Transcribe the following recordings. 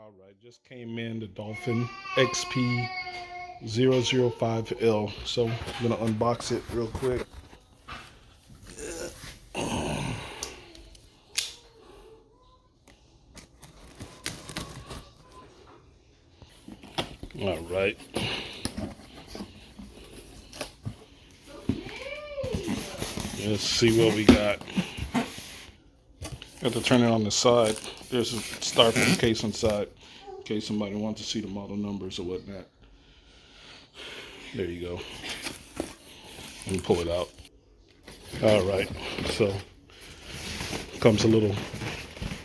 All right, just came in the Dolphin XP-005L. So I'm gonna unbox it real quick. All right. Let's see what we got. Got to turn it on the side. There's a styrofoam case inside in case somebody wants to see the model numbers or whatnot. There you go. Let me pull it out. All right. So comes a little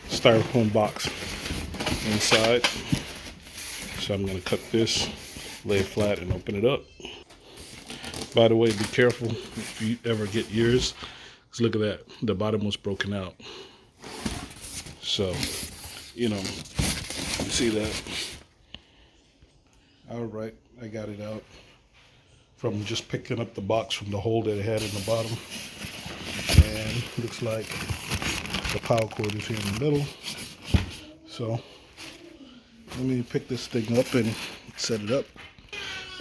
styrofoam box inside. So I'm gonna cut this, lay it flat, and open it up. By the way, be careful if you ever get yours. Because look at that, the bottom was broken out. So, you see that. All right, I got it out from just picking up the box from the hole that it had in the bottom. And looks like the power cord is here in the middle. So, let me pick this thing up and set it up.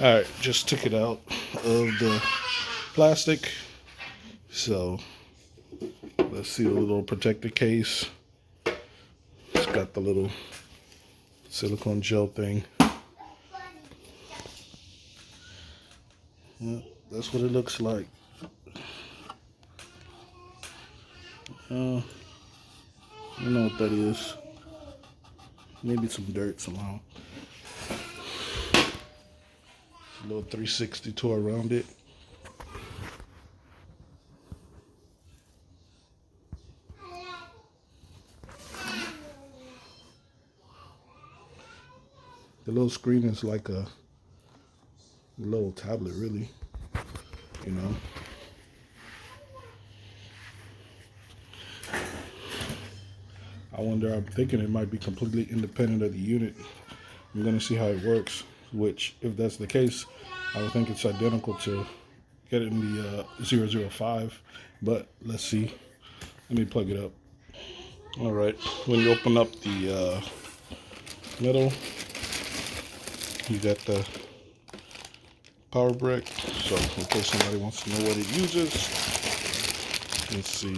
All right, just took it out of the plastic. So let's see the little protector case. It's got the little silicone gel thing. Yeah, that's what it looks like. I don't know what that is. Maybe some dirt somehow. A little 360 tour around it. The little screen is like a little tablet, really. I'm thinking it might be completely independent of the unit. I'm gonna see how it works, which if that's the case, I would think it's identical to getting the 005, but let's see. Let me plug it up. All right, when you open up the middle, you got the power brick. So in case somebody wants to know what it uses, let's see.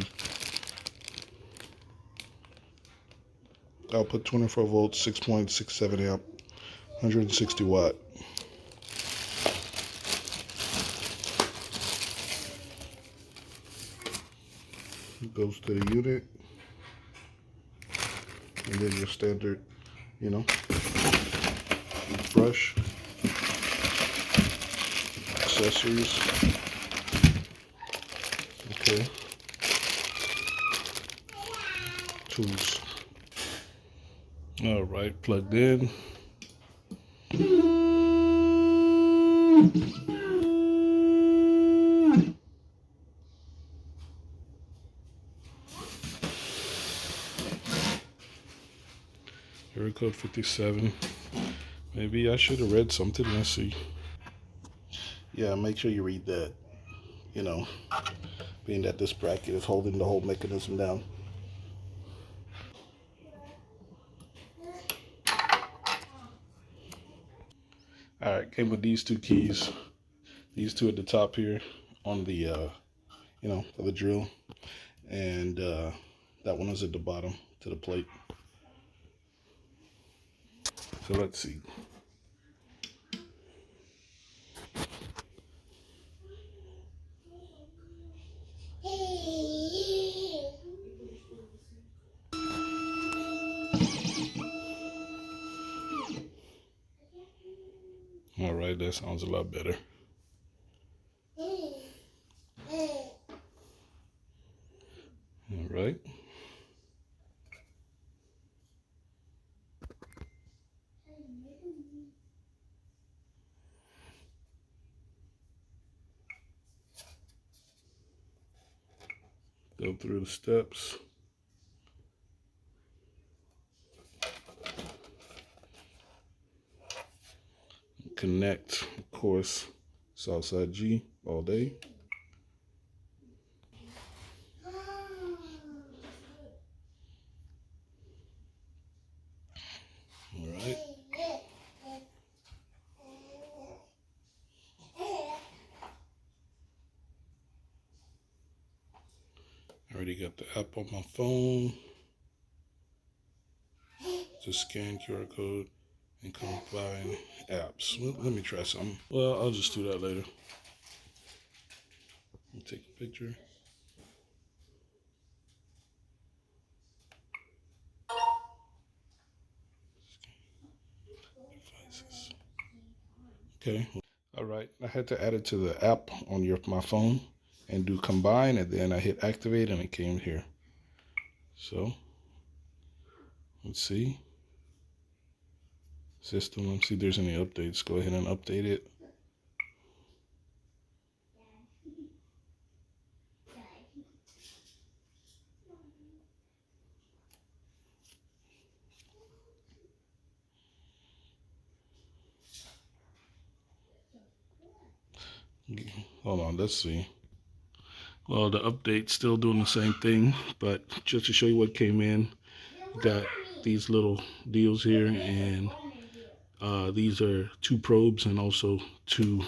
Output 24 volts, 6.67 amp, 160 watt. It goes to the unit, and then your standard, brush, accessories. Okay. Tools. All right, plugged in. Error code 57. Maybe I should have read something. Let's see. Yeah, make sure you read that. Being that this bracket is holding the whole mechanism down. All right, came with these two keys. These two at the top here on the, for the drill. And that one is at the bottom to the plate. So let's see. All right, that sounds a lot better. All right. Go through the steps. Connect, of course, Southside G all day. All already got the app on my phone. Just scan QR code and combine apps. Well, let me try something. Well, I'll just do that later. Let me take a picture. Okay. All right. I had to add it to the app on my phone and do combine, and then I hit activate and it came here. So let's see. System, let's see if there's any updates. Go ahead and update it. Hold on, let's see. Well, the update's still doing the same thing, but just to show you what came in, got these little deals here, and these are 2 probes and also 2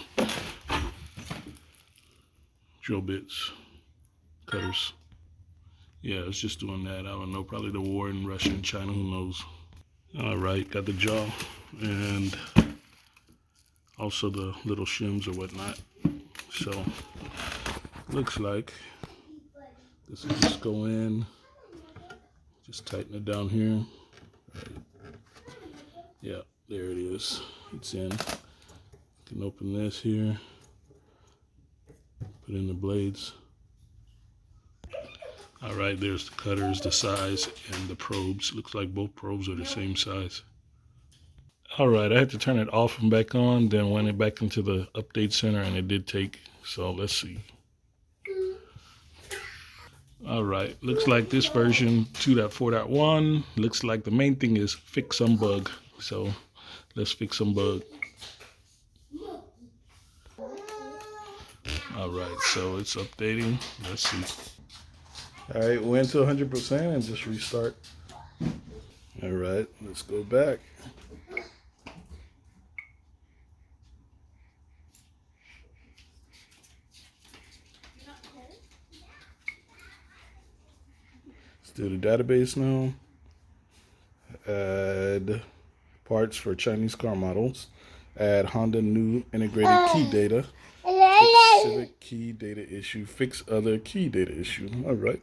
drill bits, cutters. Yeah, it's just doing that. I don't know, probably the war in Russia and China, who knows. All right, got the jaw and also the little shims or whatnot. So looks like this will just go in, just tighten it down here. Right. Yeah, there it is. It's in. You can open this here, put in the blades. All right, there's the cutters, the size, and the probes. Looks like both probes are the same size. All right, I had to turn it off and back on, then went it back into the update center, and it did take. So let's see. All right, looks like this version 2.4.1 looks like the main thing is fix some bug. So let's fix some bug. All right, so it's updating. Let's see. All right, went to 100% and just restart. All right, let's go back. Let's do the database now. Add parts for Chinese car models. Add Honda new integrated key data. Fix Civic key data issue. Fix other key data issue. All right.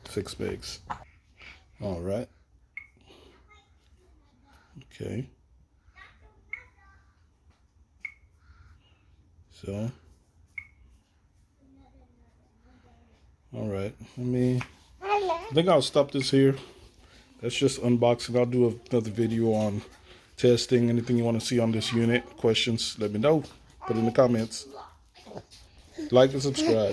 6 megs. All right. Okay. So. All right. I think I'll stop this here. That's just unboxing. I'll do another video on testing. Anything you want to see on this unit, questions, let me know. Put in the comments. Like and subscribe.